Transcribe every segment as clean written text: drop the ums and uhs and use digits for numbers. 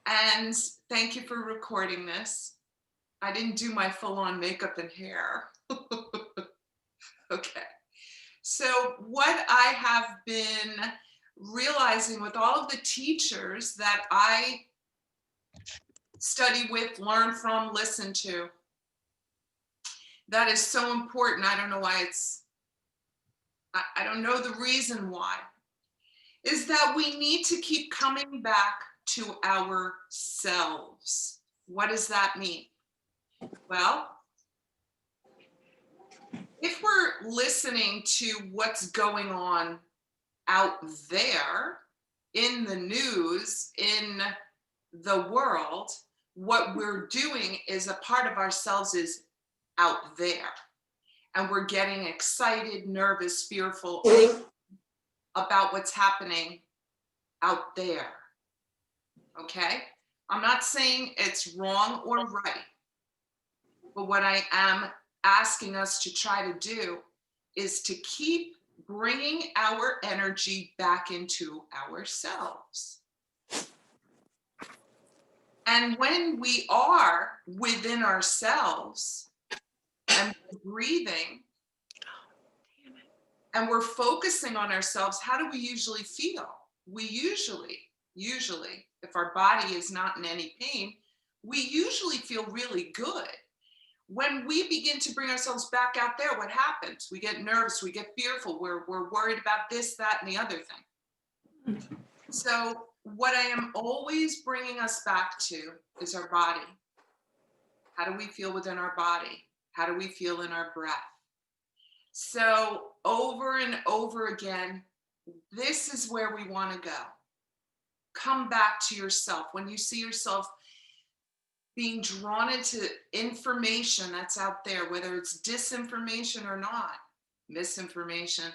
And thank you for recording this. I didn't do my full-on makeup and hair. Okay. So what I have been realizing with all of the teachers that I study with, learn from, listen to, that is so important. I don't know why I don't know the reason why, is that we need to keep coming back to ourselves. What does that mean? Well, if we're listening to what's going on out there in the news, in the world, what we're doing is a part of ourselves is out there. And we're getting excited, nervous, fearful about what's happening out there. Okay? I'm not saying it's wrong or right, but what I am asking us to try to do is to keep bringing our energy back into ourselves. And when we are within ourselves and breathing and we're focusing on ourselves, how do we usually feel? We usually, if our body is not in any pain, we usually feel really good. When we begin to bring ourselves back out there, what happens? We get nervous, we get fearful, we're worried about this, that, and the other thing. So what I am always bringing us back to is our body. How do we feel within our body? How do we feel in our breath? So over and over again, this is where we want to go. Come back to yourself. When you see yourself being drawn into information that's out there, whether it's disinformation or not, misinformation,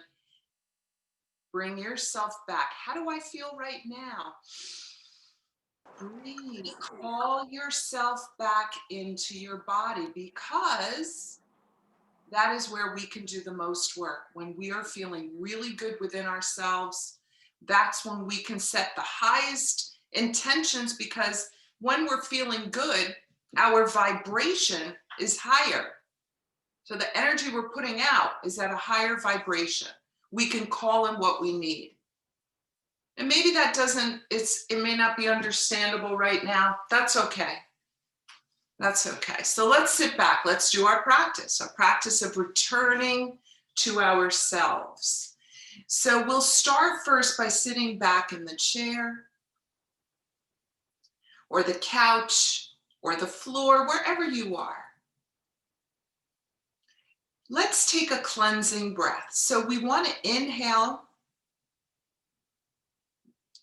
bring yourself back. How do I feel right now? Breathe. Call yourself back into your body, because that is where we can do the most work. When we are feeling really good within ourselves, that's when we can set the highest intentions, because when we're feeling good, our vibration is higher. So the energy we're putting out is at a higher vibration. We can call in what we need. And maybe that it may not be understandable right now. That's okay. That's okay. So let's sit back. Let's do our practice of returning to ourselves. So we'll start first by sitting back in the chair or the couch or the floor, wherever you are. Let's take a cleansing breath. So we want to inhale.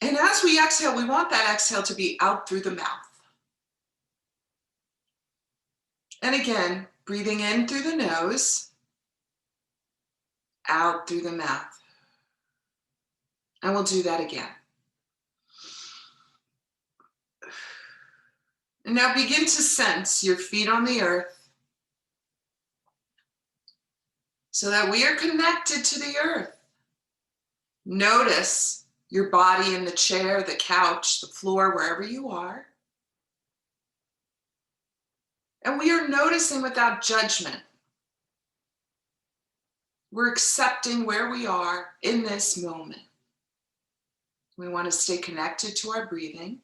And as we exhale, we want that exhale to be out through the mouth. And again, breathing in through the nose, out through the mouth. And we'll do that again. And now begin to sense your feet on the earth, so that we are connected to the earth. Notice your body in the chair, the couch, the floor, wherever you are. And we are noticing without judgment. We're accepting where we are in this moment. We want to stay connected to our breathing.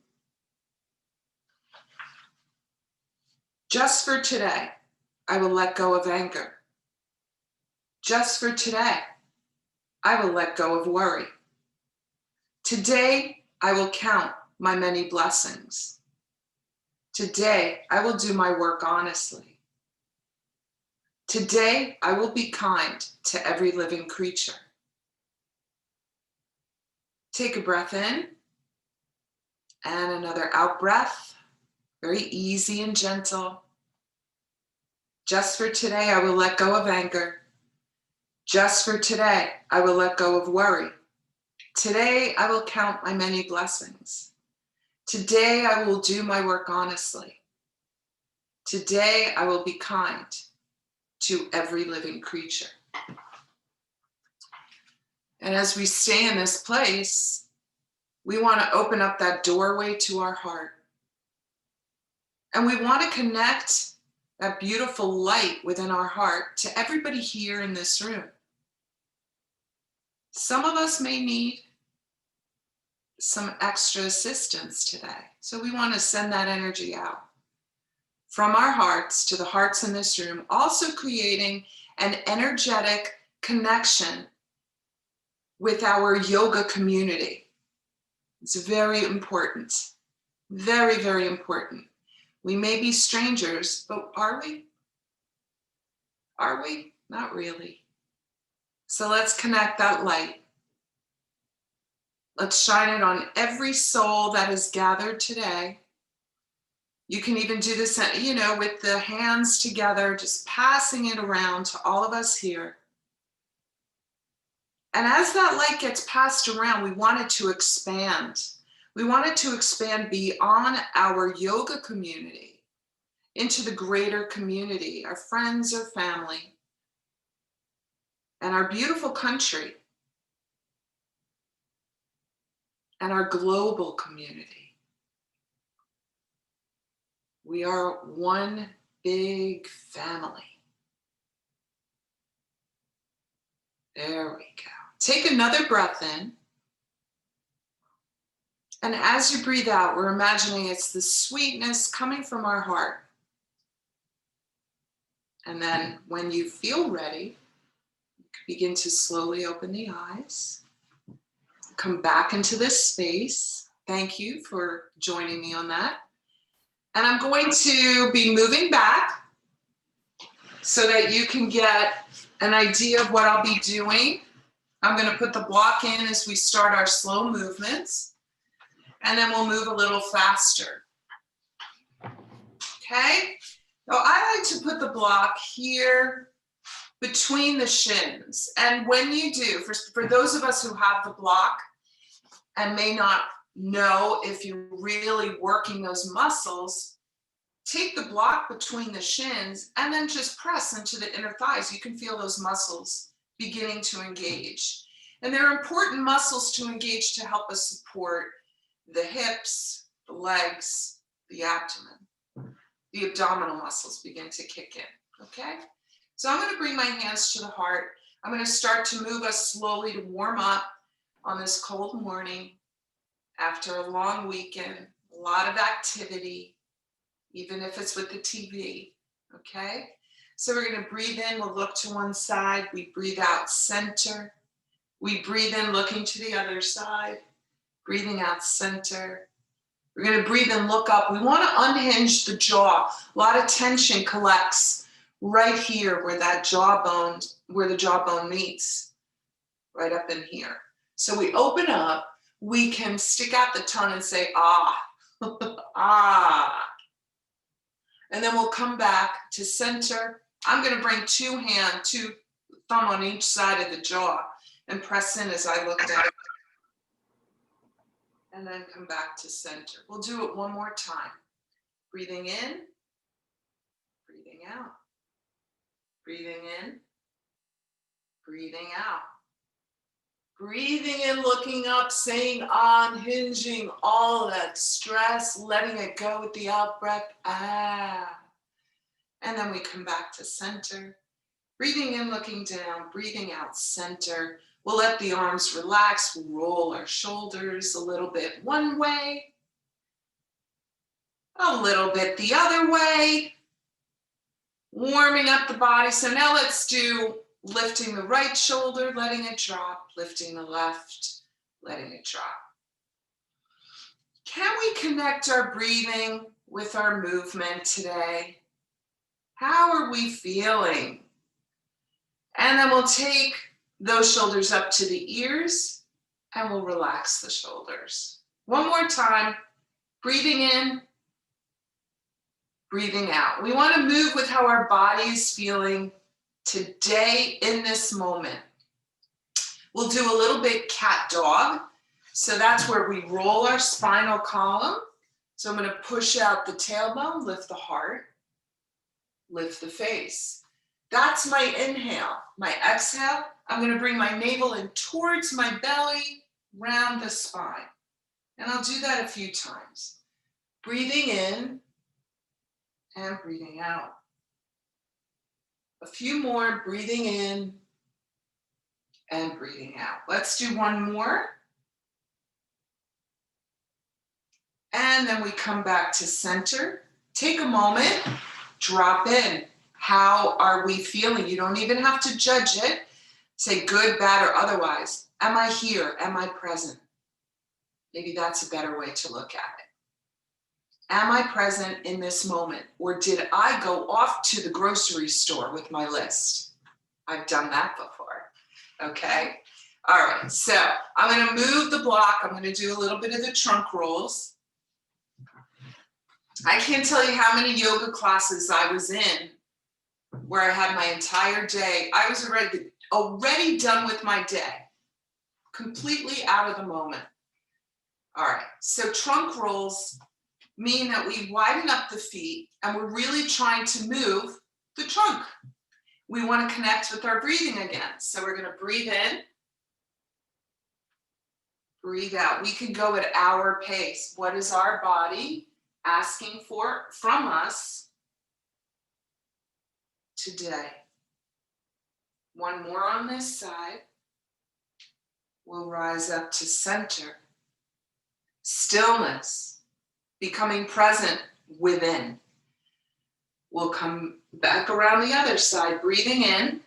Just for today, I will let go of anger. Just for today, I will let go of worry. Today, I will count my many blessings. Today, I will do my work honestly. Today, I will be kind to every living creature. Take a breath in and another out breath, very easy and gentle. Just for today, I will let go of anger. Just for today, I will let go of worry. Today, I will count my many blessings. Today, I will do my work honestly. Today, I will be kind to every living creature. And as we stay in this place, we want to open up that doorway to our heart. And we want to connect that beautiful light within our heart to everybody here in this room. Some of us may need some extra assistance today. So we want to send that energy out from our hearts to the hearts in this room, also creating an energetic connection with our yoga community. It's very important. Very, very important. We may be strangers, but are we? Are we? Not really. So let's connect that light. Let's shine it on every soul that is gathered today. You can even do this, with the hands together, just passing it around to all of us here. And as that light gets passed around, we want it to expand. We want it to expand beyond our yoga community into the greater community, our friends, our family, and our beautiful country, and our global community. We are one big family. There we go. Take another breath in. And as you breathe out, we're imagining it's the sweetness coming from our heart. And then when you feel ready, you can begin to slowly open the eyes. Come back into this space. Thank you for joining me on that. And I'm going to be moving back so that you can get an idea of what I'll be doing. I'm going to put the block in as we start our slow movements, and then we'll move a little faster. Okay? So I like to put the block here between the shins. And when you do, for those of us who have the block and may not know if you're really working those muscles, take the block between the shins and then just press into the inner thighs. You can feel those muscles beginning to engage. And they're important muscles to engage to help us support the hips, the legs, the abdomen. The abdominal muscles begin to kick in, okay? So I'm going to bring my hands to the heart. I'm going to start to move us slowly to warm up on this cold morning after a long weekend, a lot of activity, even if it's with the TV, okay? So we're going to breathe in, we'll look to one side, we breathe out, center. We breathe in, looking to the other side, breathing out, center. We're going to breathe and look up. We want to unhinge the jaw. A lot of tension collects right here where that jawbone, where the jawbone meets, right up in here. So we open up. We can stick out the tongue and say, ah, ah. And then we'll come back to center. I'm going to bring two thumb on each side of the jaw and press in as I look down. And then come back to center. We'll do it one more time. Breathing in, breathing out. Breathing in, breathing out. Breathing in, looking up, saying unhinging all that stress, letting it go with the out breath. Ah. And then we come back to center. Breathing in, looking down, breathing out, center. We'll let the arms relax. We'll roll our shoulders a little bit one way, a little bit the other way, warming up the body. So now let's do lifting the right shoulder, letting it drop, lifting the left, letting it drop. Can we connect our breathing with our movement today? How are we feeling? And then we'll take those shoulders up to the ears and we'll relax the shoulders. One more time, breathing in, breathing out. We want to move with how our body is feeling today in this moment. We'll do a little bit cat dog. So that's where we roll our spinal column. So I'm going to push out the tailbone, lift the heart, lift the face. That's my inhale. My exhale, I'm going to bring my navel in towards my belly, round the spine. And I'll do that a few times. Breathing in, and breathing out. A few more, breathing in and breathing out. Let's do one more. And then we come back to center. Take a moment, drop in. How are we feeling? You don't even have to judge it. Say good, bad, or otherwise. Am I here? Am I present? Maybe that's a better way to look at it. Am I present in this moment? Or did I go off to the grocery store with my list? I've done that before. Okay. All right. So I'm going to move the block. I'm going to do a little bit of the trunk rolls. I can't tell you how many yoga classes I was in where I had my entire day. I was already done with my day, completely out of the moment. All right. So trunk rolls mean that we widen up the feet and we're really trying to move the trunk. We want to connect with our breathing again. So we're going to breathe in, breathe out. We can go at our pace. What is our body asking for from us today? One more on this side. We'll rise up to center. Stillness, becoming present within. We'll come back around the other side, breathing in,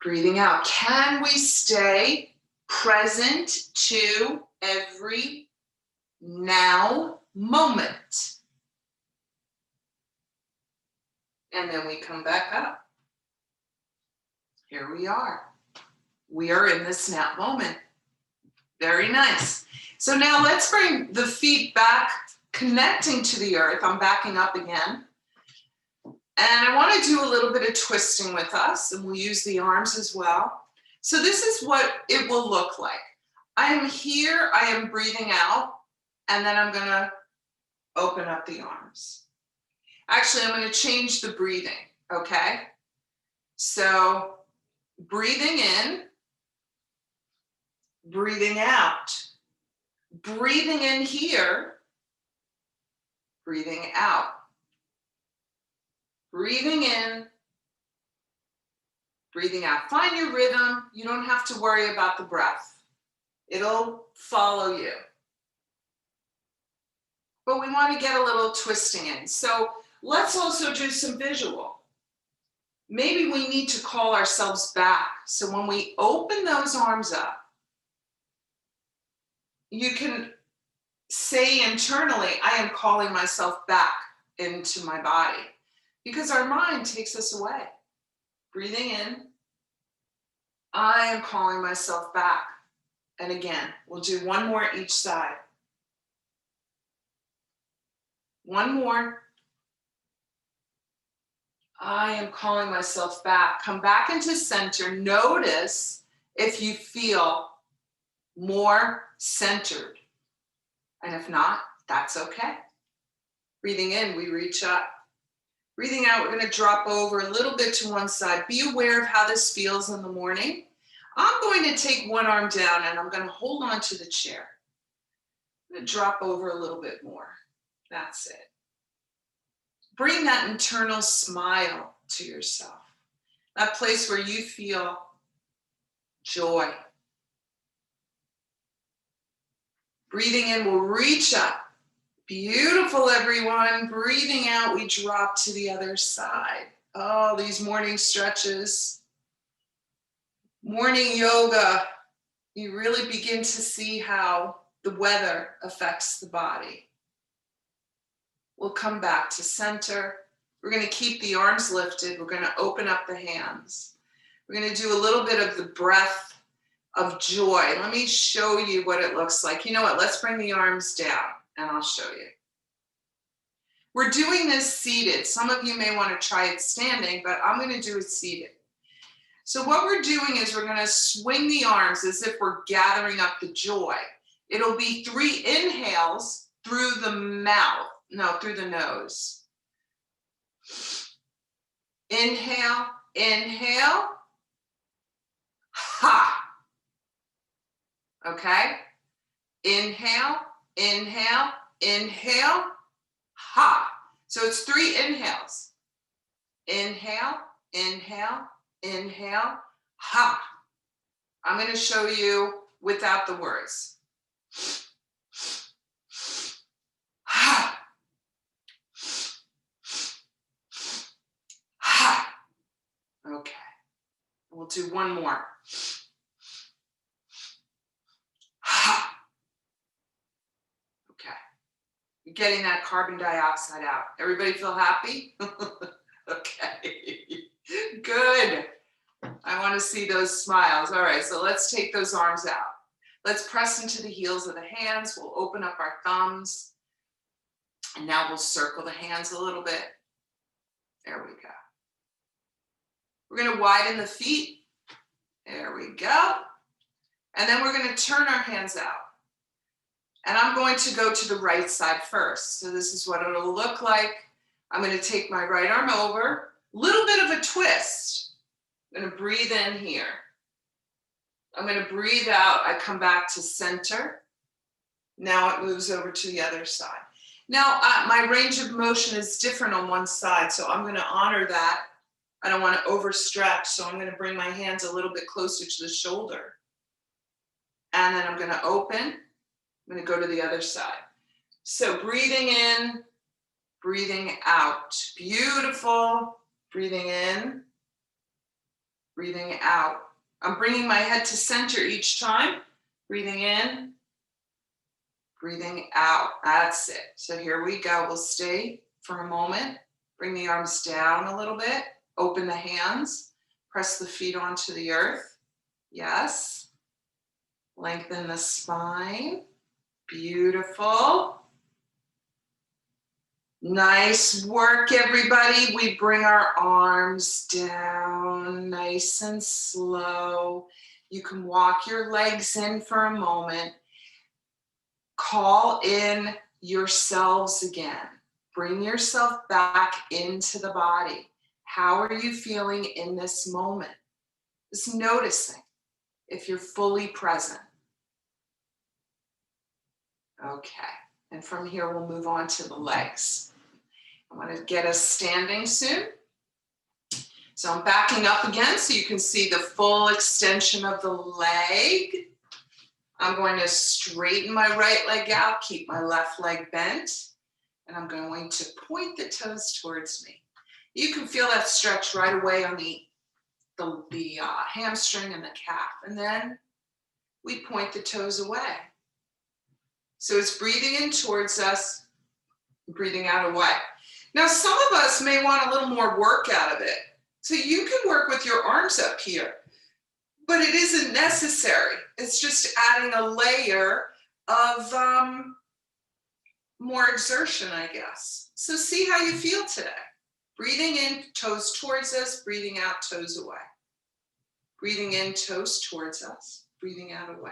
breathing out. Can we stay present to every now moment? And then we come back up. Here we are. We are in this now moment. Very nice. So now let's bring the feet back, connecting to the earth. I'm backing up again. And I want to do a little bit of twisting with us, and we'll use the arms as well. So this is what it will look like. I am here, I am breathing out, and then I'm going to open up the arms. Actually, I'm going to change the breathing, okay? So breathing in, breathing out, breathing in here, breathing out, breathing in, breathing out. Find your rhythm. You don't have to worry about the breath. It'll follow you. But we want to get a little twisting in. So let's also do some visual. Maybe we need to call ourselves back. So when we open those arms up, you can say internally, I am calling myself back into my body, because our mind takes us away. Breathing in, I am calling myself back. And again, we'll do one more each side. One more. I am calling myself back. Come back into center. Notice if you feel more centered. And if not, that's okay. Breathing in, we reach up. Breathing out, we're going to drop over a little bit to one side. Be aware of how this feels in the morning. I'm going to take one arm down and I'm going to hold on to the chair. I'm going to drop over a little bit more. That's it. Bring that internal smile to yourself. That place where you feel joy. Breathing in, we'll reach up. Beautiful, everyone. Breathing out, we drop to the other side. Oh, these morning stretches. Morning yoga. You really begin to see how the weather affects the body. We'll come back to center. We're going to keep the arms lifted. We're going to open up the hands. We're going to do a little bit of the breath of joy. Let me show you what it looks like. You know what? Let's bring the arms down and I'll show you. We're doing this seated. Some of you may want to try it standing, but I'm going to do it seated. So what we're doing is we're going to swing the arms as if we're gathering up the joy. It'll be 3 inhales through the mouth. No, through the nose. Inhale, inhale. Ha. Okay? Inhale, inhale, inhale. Ha. So it's 3 inhales. Inhale, inhale, inhale, ha. I'm going to show you without the words. Ha. Ha. Okay. We'll do one more. Ha. Okay. You're getting that carbon dioxide out. Everybody feel happy? Okay. Good. I want to see those smiles. All right, so let's take those arms out. Let's press into the heels of the hands. We'll open up our thumbs. And now we'll circle the hands a little bit. There we go. We're going to widen the feet. There we go. And then we're going to turn our hands out. And I'm going to go to the right side first. So this is what it'll look like. I'm going to take my right arm over. Little bit of a twist. I'm going to breathe in here. I'm going to breathe out. I come back to center. Now it moves over to the other side. Now my range of motion is different on one side, so I'm going to honor that. I don't want to overstretch, so I'm going to bring my hands a little bit closer to the shoulder. And then I'm going to open. I'm going to go to the other side. So breathing in, breathing out. Beautiful. Breathing in, breathing out. I'm bringing my head to center each time. Breathing in, breathing out. That's it. So here we go. We'll stay for a moment. Bring the arms down a little bit. Open the hands. Press the feet onto the earth. Yes. Lengthen the spine. Beautiful. Nice work, everybody. We bring our arms down nice and slow. You can walk your legs in for a moment. Call in yourselves again. Bring yourself back into the body. How are you feeling in this moment? Just noticing if you're fully present. Okay, and from here we'll move on to the legs. I want to get us standing soon. So I'm backing up again so you can see the full extension of the leg. I'm going to straighten my right leg out, keep my left leg bent, and I'm going to point the toes towards me. You can feel that stretch right away on the hamstring and the calf. And then we point the toes away. So it's breathing in towards us, breathing out away. Now, some of us may want a little more work out of it. So you can work with your arms up here, but it isn't necessary. It's just adding a layer of more exertion, I guess. So see how you feel today. Breathing in, toes towards us, breathing out, toes away. Breathing in, toes towards us, breathing out away.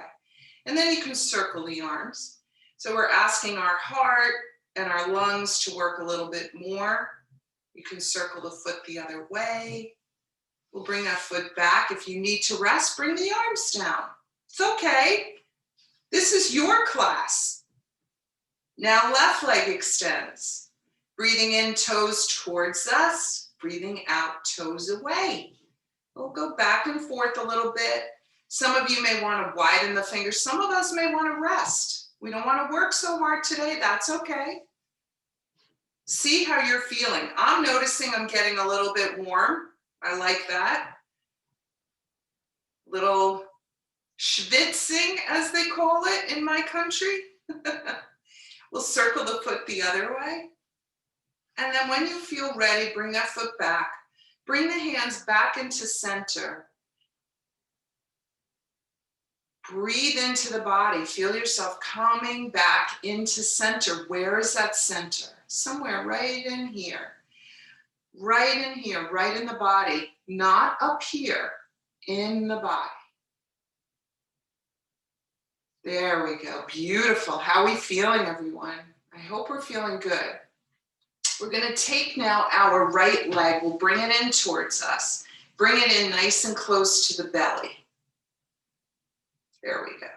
And then you can circle the arms. So we're asking our heart and our lungs to work a little bit more. You can circle the foot the other way. We'll bring that foot back. If you need to rest, bring the arms down. It's okay. This is your class. Now left leg extends. Breathing in, toes towards us. Breathing out, toes away. We'll go back and forth a little bit. Some of you may want to widen the fingers. Some of us may want to rest. We don't want to work so hard today. That's okay. See how you're feeling. I'm noticing I'm getting a little bit warm. I like that. Little schwitzing, as they call it in my country. We'll circle the foot the other way. And then when you feel ready, bring that foot back. Bring the hands back into center. Breathe into the body. Feel yourself coming back into center. Where is that center? Somewhere right in here. Right in here, right in the body. Not up here, in the body. There we go. Beautiful. How are we feeling, everyone? I hope we're feeling good. We're going to take now our right leg. We'll bring it in towards us. Bring it in nice and close to the belly. There we go.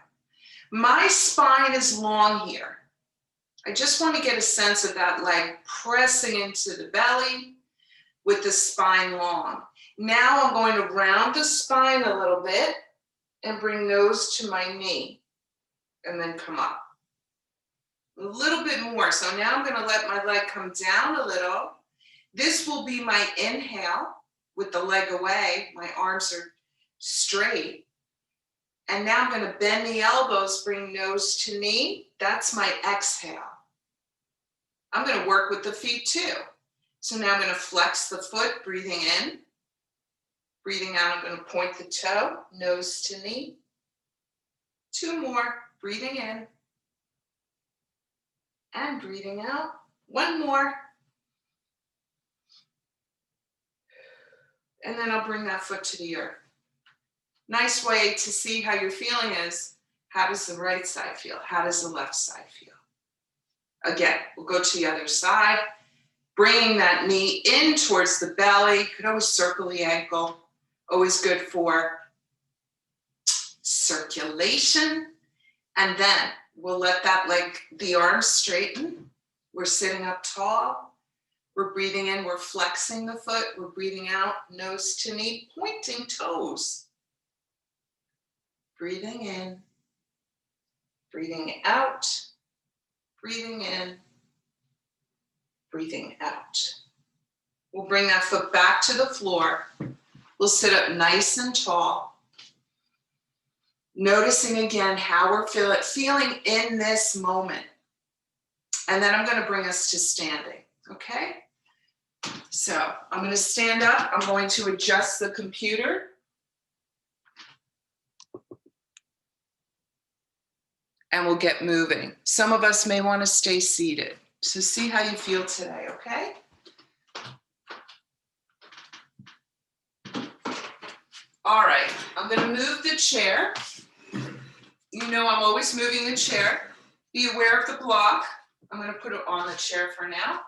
My spine is long here. I just want to get a sense of that leg pressing into the belly with the spine long. Now I'm going to round the spine a little bit and bring nose to my knee and then come up. A little bit more. So now I'm going to let my leg come down a little. This will be my inhale with the leg away. My arms are straight. And now I'm going to bend the elbows, bring nose to knee. That's my exhale. I'm going to work with the feet too. So now I'm going to flex the foot, breathing in. Breathing out, I'm going to point the toe, nose to knee. 2 more, breathing in. And breathing out. 1 more. And then I'll bring that foot to the earth. Nice way to see how you're feeling is, how does the right side feel? How does the left side feel? Again, we'll go to the other side. Bringing that knee in towards the belly. You could always circle the ankle. Always good for circulation. And then we'll let that leg, the arms straighten. We're sitting up tall. We're breathing in, we're flexing the foot. We're breathing out, nose to knee, pointing toes. Breathing in, breathing out, breathing in, breathing out. We'll bring that foot back to the floor. We'll sit up nice and tall. Noticing again how we're feeling in this moment. And then I'm going to bring us to standing, okay? So I'm going to stand up. I'm going to adjust the computer. And we'll get moving. Some of us may want to stay seated. So see how you feel today, okay? All right, I'm going to move the chair. You know I'm always moving the chair. Be aware of the block. I'm going to put it on the chair for now.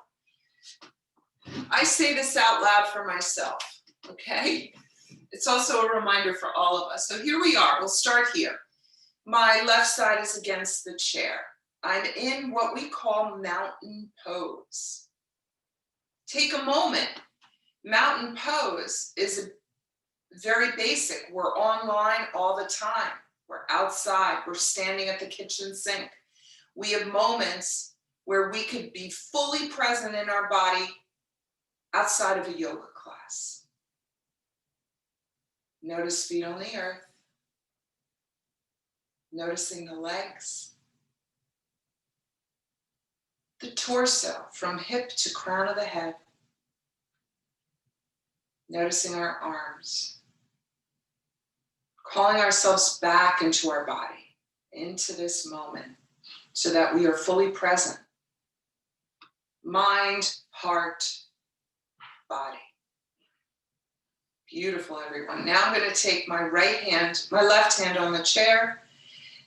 I say this out loud for myself, okay? It's also a reminder for all of us. So here we are. We'll start here. My left side is against the chair. I'm in what we call mountain pose. Take a moment. Mountain pose is very basic. We're online all the time. We're outside. We're standing at the kitchen sink. We have moments where we could be fully present in our body outside of a yoga class. Notice feet on the earth. Noticing the legs. The torso from hip to crown of the head. Noticing our arms. Calling ourselves back into our body, into this moment, so that we are fully present. Mind, heart, body. Beautiful, everyone. Now I'm going to take my left hand on the chair.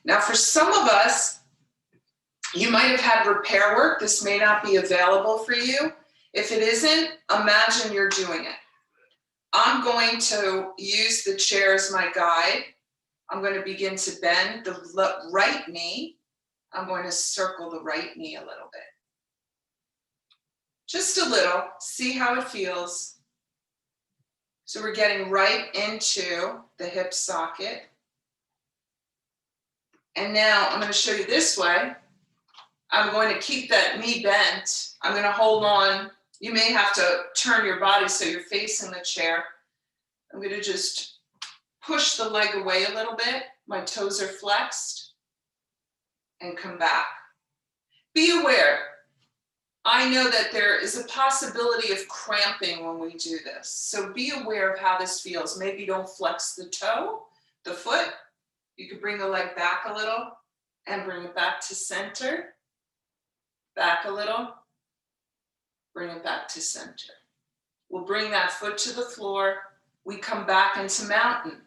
Now for some of us, you might have had repair work. This may not be available for you. If it isn't, imagine you're doing it. I'm going to use the chair as my guide. I'm going to begin to bend the right knee. I'm going to circle the right knee a little bit. Just a little, see how it feels. So we're getting right into the hip socket. And now I'm going to show you this way. I'm going to keep that knee bent. I'm going to hold on. You may have to turn your body so you're facing the chair. I'm going to just push the leg away a little bit. My toes are flexed. And come back. Be aware. I know that there is a possibility of cramping when we do this. So be aware of how this feels. Maybe don't flex the toe, the foot. You could bring the leg back a little and bring it back to center. Back a little. Bring it back to center. We'll bring that foot to the floor. We come back into mountain.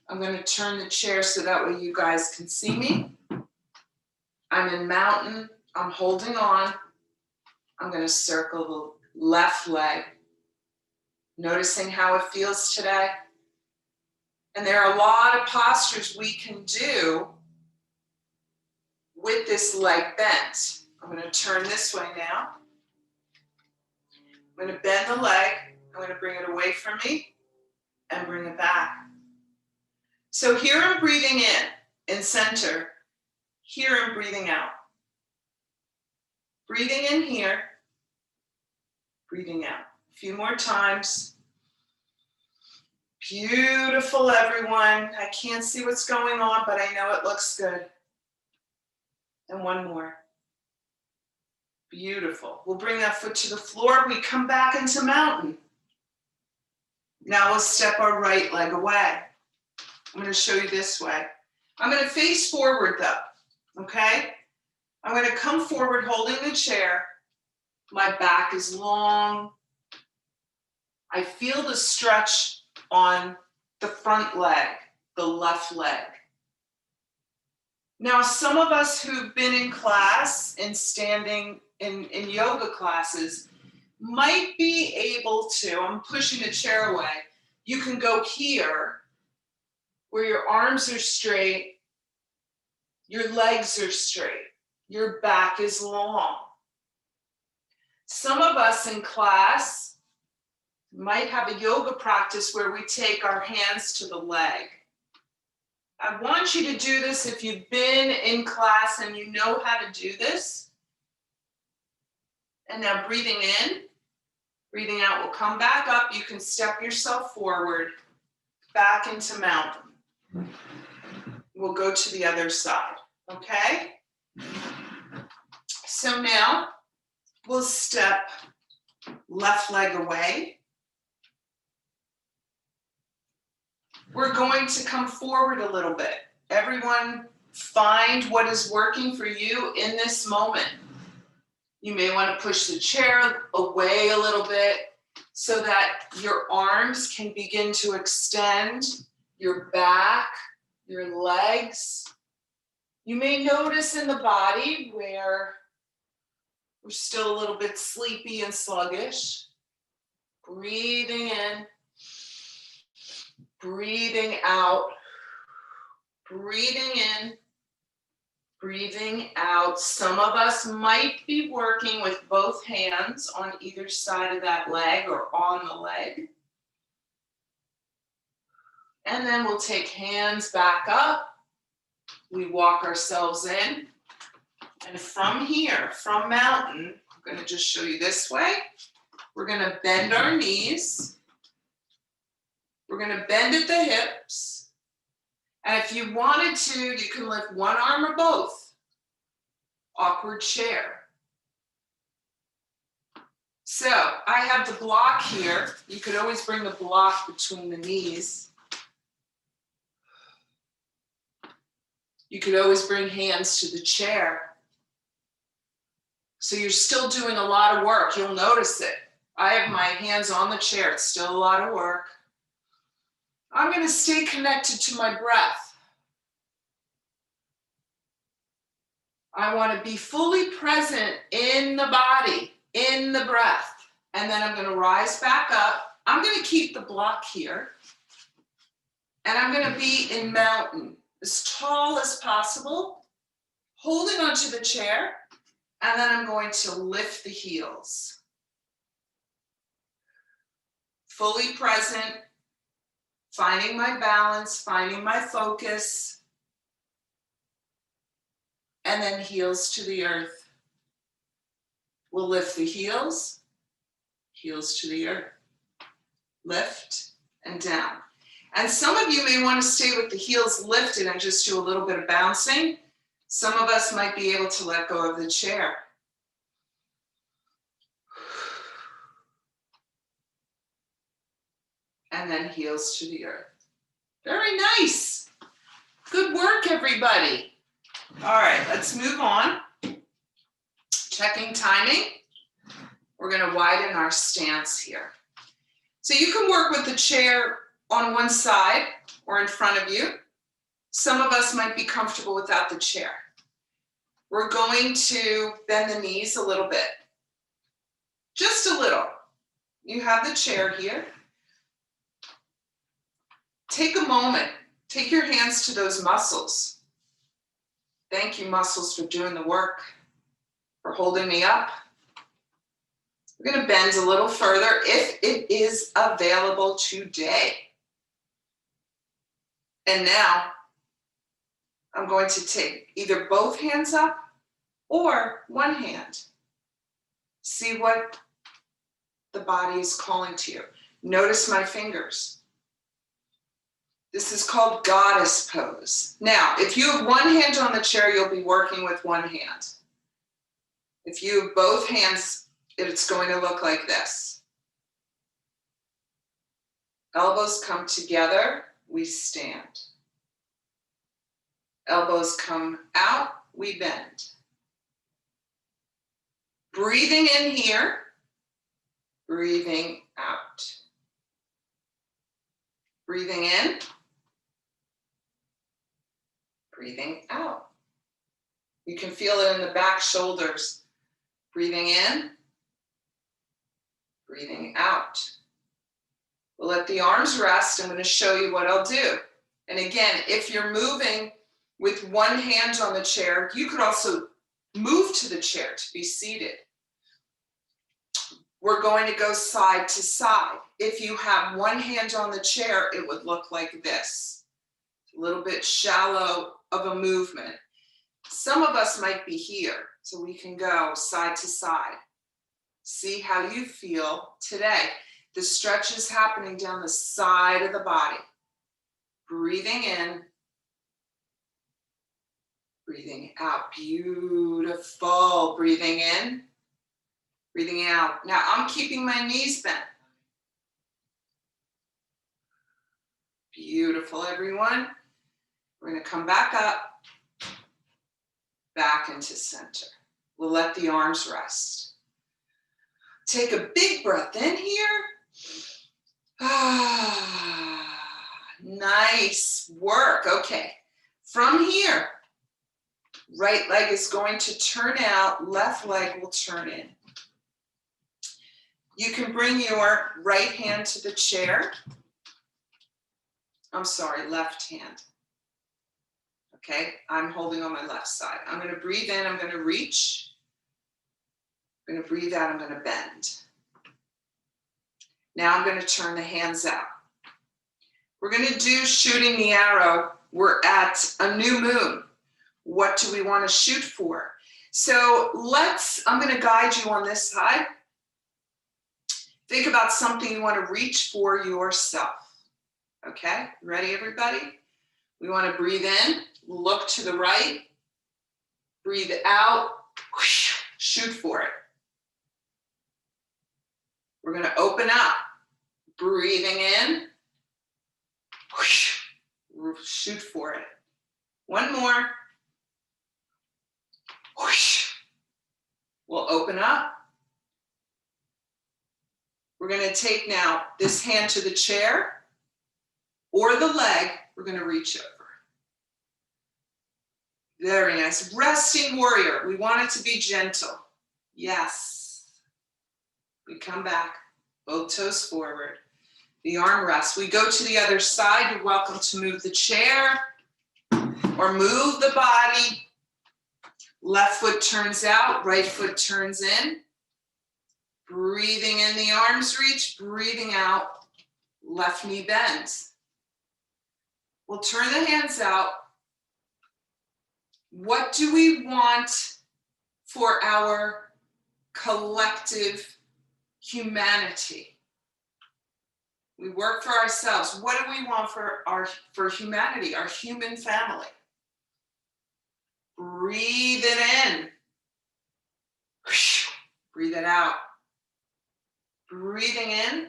I'm going to turn the chair so that way you guys can see me. I'm in mountain. I'm holding on. I'm going to circle the left leg, noticing how it feels today. And there are a lot of postures we can do with this leg bent. I'm going to turn this way now. I'm going to bend the leg. I'm going to bring it away from me and bring it back. So here I'm breathing in center. Here I'm breathing out. Breathing in here, breathing out. A few more times. Beautiful, everyone. I can't see what's going on, but I know it looks good. And one more. Beautiful. We'll bring that foot to the floor. We come back into mountain. Now we'll step our right leg away. I'm going to show you this way. I'm going to face forward though, okay? I'm going to come forward holding the chair. My back is long. I feel the stretch on the front leg, the left leg. Now, some of us who've been in class and standing in yoga classes might be able to, I'm pushing the chair away, you can go here where your arms are straight, your legs are straight, your back is long. Some of us in class might have a yoga practice where we take our hands to the leg. I want you to do this if you've been in class and you know how to do this. And now breathing in, breathing out, we'll come back up. You can step yourself forward, back into mountain. We'll go to the other side, okay? So now we'll step left leg away. We're going to come forward a little bit. Everyone find what is working for you in this moment. You may want to push the chair away a little bit so that your arms can begin to extend, your back, your legs. You may notice in the body where we're still a little bit sleepy and sluggish. Breathing in, breathing out, breathing in, breathing out. Some of us might be working with both hands on either side of that leg or on the leg. And then we'll take hands back up. We walk ourselves in. And from here, from mountain, I'm going to just show you this way. We're going to bend our knees. We're going to bend at the hips. And if you wanted to, you can lift one arm or both. Awkward chair. So I have the block here. You could always bring the block between the knees. You could always bring hands to the chair. So you're still doing a lot of work. You'll notice it. I have my hands on the chair. It's still a lot of work. I'm going to stay connected to my breath. I want to be fully present in the body, in the breath. And then I'm going to rise back up. I'm going to keep the block here. And I'm going to be in mountain, as tall as possible, holding onto the chair. And then I'm going to lift the heels. Fully present, finding my balance, finding my focus. And then heels to the earth. We'll lift the heels, heels to the earth. Lift and down. And some of you may want to stay with the heels lifted and just do a little bit of bouncing. Some of us might be able to let go of the chair. And then heels to the earth. Very nice. Good work, everybody. All right, let's move on. Checking timing. We're going to widen our stance here. So you can work with the chair on one side or in front of you. Some of us might be comfortable without the chair. We're going to bend the knees a little bit. Just a little. You have the chair here. Take a moment. Take your hands to those muscles. Thank you, muscles, for doing the work. for holding me up. We're going to bend a little further if it is available today. And now I'm going to take either both hands up or one hand. See what the body is calling to you. Notice my fingers. This is called goddess pose. Now, if you have one hand on the chair, you'll be working with one hand. If you have both hands, it's going to look like this. Elbows come together, we stand. Elbows come out, we bend. Breathing in here, breathing out. Breathing in, breathing out. You can feel it in the back shoulders. Breathing in, breathing out. We'll let the arms rest. I'm going to show you what I'll do. And again, if you're moving with one hand on the chair, you could also move to the chair to be seated. We're going to go side to side. If you have one hand on the chair, it would look like this. A little bit shallow of a movement. Some of us might be here, so we can go side to side. See how you feel today. The stretch is happening down the side of the body. Breathing in, breathing out. Beautiful. Breathing in, breathing out. Now I'm keeping my knees bent. Beautiful, everyone. We're going to come back up, back into center. We'll let the arms rest. Take a big breath in here. Nice work. Okay. From here, right leg is going to turn out, left leg will turn in. You can bring your right hand to the chair. I'm sorry, left hand. Okay, I'm holding on my left side. I'm going to breathe in, I'm going to reach. I'm going to breathe out, I'm going to bend. Now I'm going to turn the hands out. We're going to do shooting the arrow. We're at a new moon. What do we want to shoot for? So I'm going to guide you on this side. Think about something you want to reach for yourself. Okay, ready everybody? We want to breathe in, look to the right, breathe out, shoot for it. We're going to open up, breathing in, shoot for it. One more. We'll open up. We're going to take now this hand to the chair or the leg. We're going to reach over. Very nice. Resting warrior. We want it to be gentle. Yes. We come back, both toes forward. The arm rests. We go to the other side. You're welcome to move the chair or move the body. Left foot turns out, right foot turns in. Breathing in, the arms reach, breathing out, left knee bends. We'll turn the hands out. What do we want for our collective humanity? We work for ourselves. What do we want for humanity, our human family? Breathe it in. Breathe it out. Breathing in.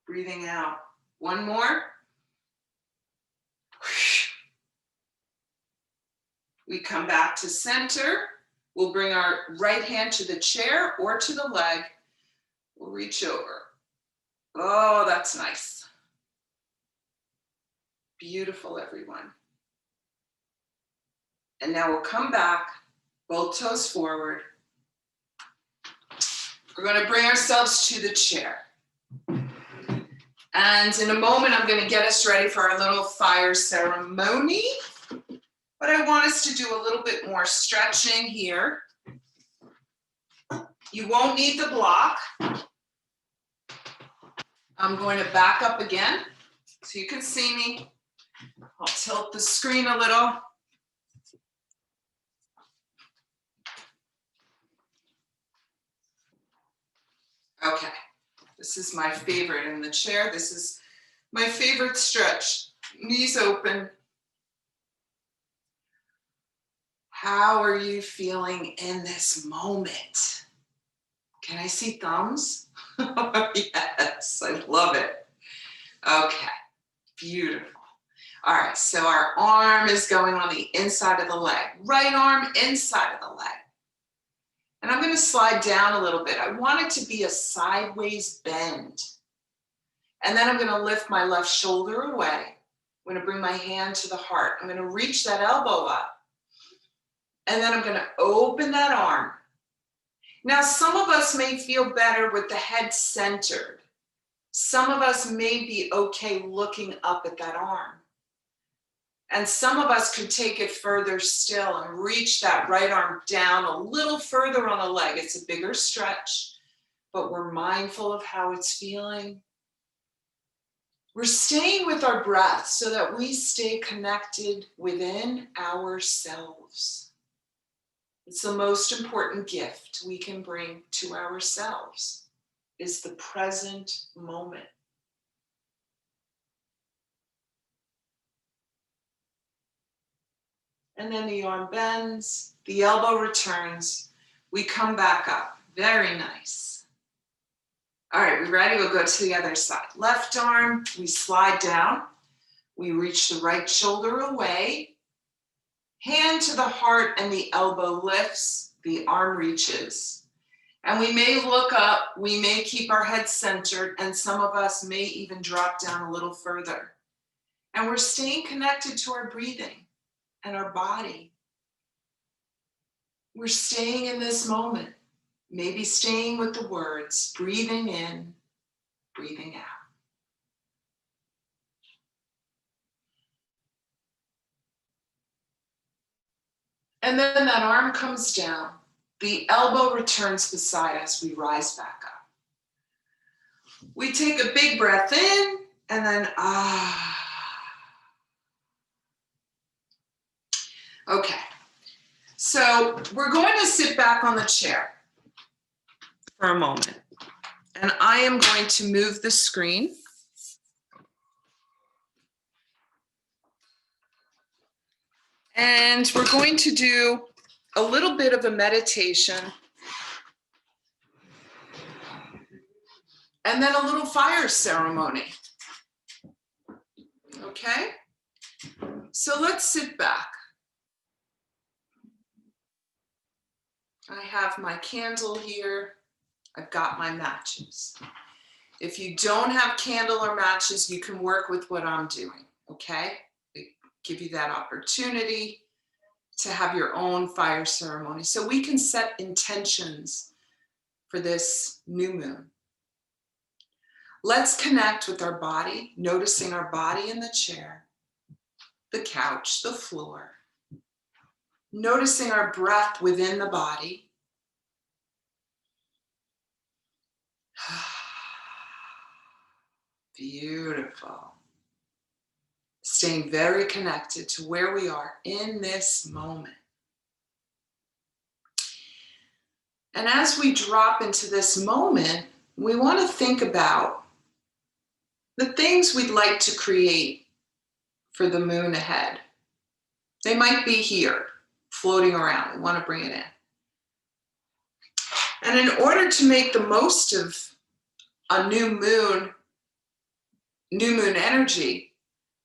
Breathing out. One more. We come back to center. We'll bring our right hand to the chair or to the leg. We'll reach over. Oh, that's nice. Beautiful, everyone. And now we'll come back, both toes forward. We're going to bring ourselves to the chair. And in a moment, I'm going to get us ready for our little fire ceremony. But I want us to do a little bit more stretching here. You won't need the block. I'm going to back up again so you can see me. I'll tilt the screen a little. Okay, this is my favorite in the chair. This is my favorite stretch. Knees open. How are you feeling in this moment? Can I see thumbs? Yes, I love it. Okay, beautiful. All right, so our arm is going on the inside of the leg. Right arm inside of the leg. And I'm going to slide down a little bit. I want it to be a sideways bend. And then I'm going to lift my left shoulder away. I'm going to bring my hand to the heart. I'm going to reach that elbow up. And then I'm going to open that arm. Now, some of us may feel better with the head centered. Some of us may be okay looking up at that arm. And some of us could take it further still and reach that right arm down a little further on the leg. It's a bigger stretch, but we're mindful of how it's feeling. We're staying with our breath so that we stay connected within ourselves. It's the most important gift we can bring to ourselves, is the present moment. And then the arm bends, the elbow returns, we come back up. Very nice. All right, we ready? We'll go to the other side. Left arm, we slide down. We reach the right shoulder away. Hand to the heart and the elbow lifts, the arm reaches. And we may look up, we may keep our head centered, and some of us may even drop down a little further. And we're staying connected to our breathing and our body. We're staying in this moment, maybe staying with the words, breathing in, breathing out. And then that arm comes down, the elbow returns beside us, we rise back up. We take a big breath in, and then Okay, so we're going to sit back on the chair for a moment. And I am going to move the screen. And we're going to do a little bit of a meditation. And then a little fire ceremony. Okay? So let's sit back. I have my candle here. I've got my matches. If you don't have candle or matches, you can work with what I'm doing, okay? I give you that opportunity to have your own fire ceremony. So we can set intentions for this new moon. Let's connect with our body, noticing our body in the chair, the couch, the floor. Noticing our breath within the body. Beautiful. Staying very connected to where we are in this moment. And as we drop into this moment, we want to think about the things we'd like to create for the moon ahead. They might be here, floating around. We want to bring it in. And in order to make the most of a new moon energy,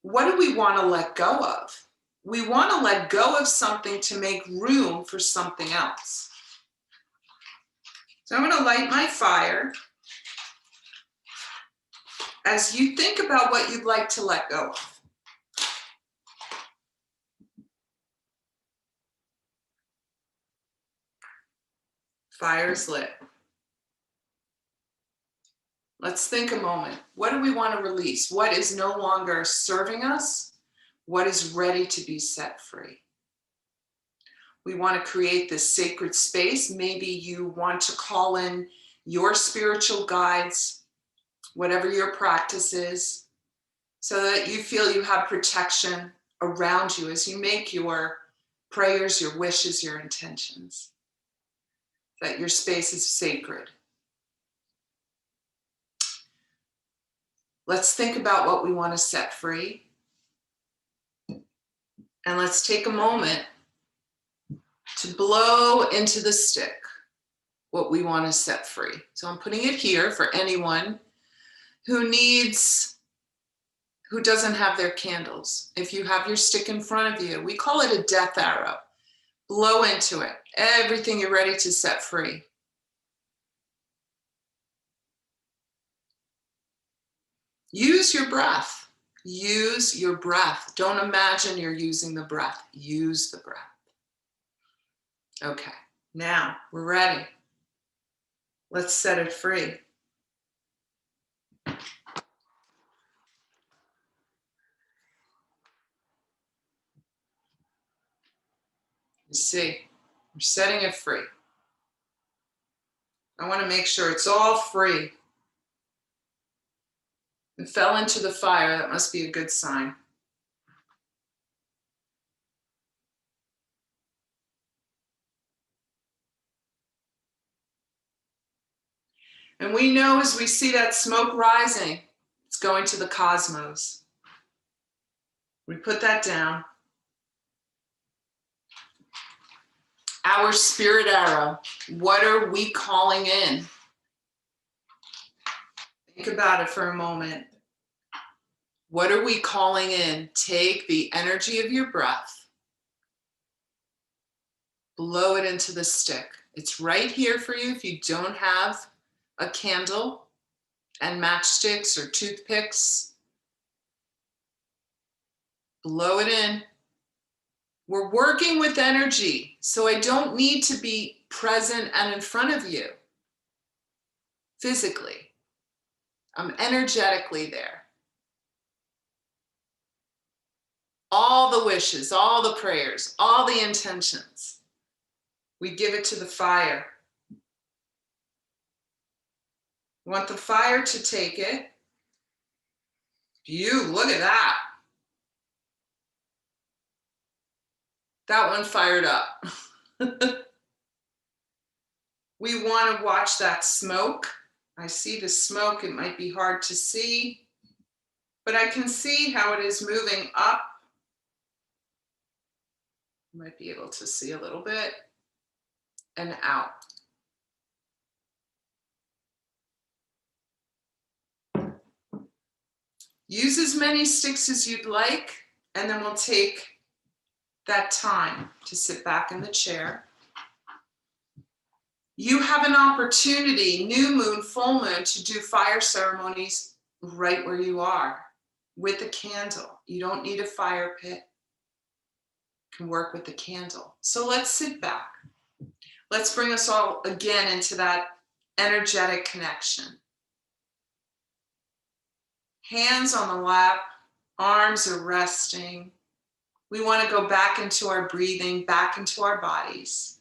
what do we want to let go of? We want to let go of something to make room for something else. So I'm going to light my fire. As you think about what you'd like to let go of. Fire's lit. Let's think a moment. What do we want to release? What is no longer serving us? What is ready to be set free? We want to create this sacred space. Maybe you want to call in your spiritual guides, whatever your practice is, so that you feel you have protection around you as you make your prayers, your wishes, your intentions, that your space is sacred. Let's think about what we want to set free. And let's take a moment to blow into the stick what we want to set free. So I'm putting it here for anyone who doesn't have their candles. If you have your stick in front of you, we call it a death arrow. Blow into it, everything you're ready to set free. Use your breath. Use your breath. Don't imagine you're using the breath. Use the breath. Okay, now we're ready. Let's set it free. You see, we're setting it free. I want to make sure it's all free. It fell into the fire. That must be a good sign. And we know as we see that smoke rising, it's going to the cosmos. We put that down. Our spirit arrow, what are we calling in? Think about it for a moment. What are we calling in? Take the energy of your breath, blow it into the stick. It's right here for you if you don't have a candle and matchsticks or toothpicks. Blow it in. We're working with energy, so I don't need to be present and in front of you physically. I'm energetically there. All the wishes, all the prayers, all the intentions, we give it to the fire. We want the fire to take it. Look at that. That one fired up. We want to watch that smoke. I see the smoke. It might be hard to see, but I can see how it is moving up. You might be able to see a little bit, and out. Use as many sticks as you'd like, and then we'll take that time to sit back in the chair. You have an opportunity, new moon, full moon, to do fire ceremonies right where you are with a candle. You don't need a fire pit. You can work with the candle. So let's sit back. Let's bring us all again into that energetic connection. Hands on the lap, arms are resting. We want to go back into our breathing, back into our bodies.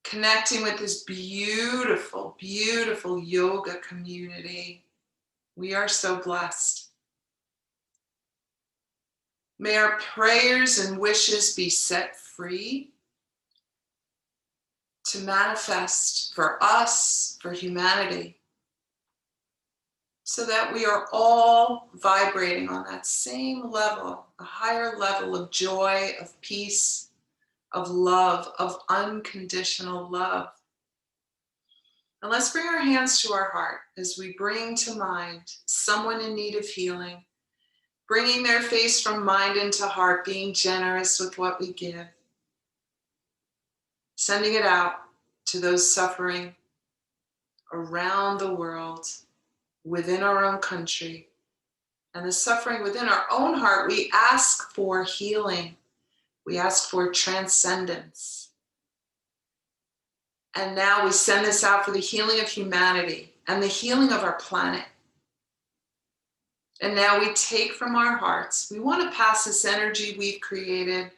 Connecting with this beautiful, beautiful yoga community. We are so blessed. May our prayers and wishes be set free to manifest for us, for humanity, so that we are all vibrating on that same level, a higher level of joy, of peace, of love, of unconditional love. And let's bring our hands to our heart as we bring to mind someone in need of healing, bringing their face from mind into heart, being generous with what we give, sending it out to those suffering around the world, within our own country, and the suffering within our own heart. We ask for healing. We ask for transcendence. And now we send this out for the healing of humanity and the healing of our planet. And now we take from our hearts. We want to pass this energy we've created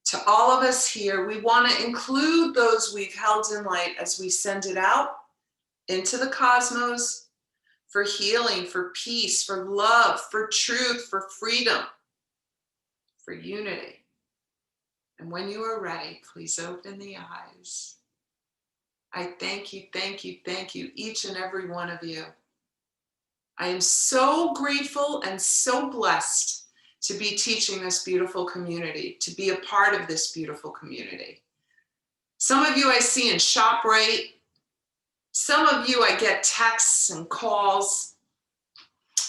To all of us here, we want to include those we've held in light as we send it out into the cosmos for healing, for peace, for love, for truth, for freedom, for unity. And when you are ready, please open the eyes. I thank you, each and every one of you. I am so grateful and so blessed to be teaching this beautiful community, to be a part of this beautiful community. Some of you I see in ShopRite. Some of you I get texts and calls.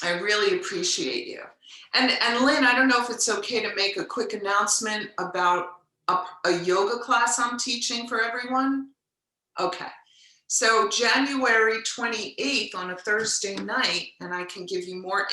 I really appreciate you. And Lynn, I don't know if it's okay to make a quick announcement about a yoga class I'm teaching for everyone. Okay. So January 28th on a Thursday night, and I can give you more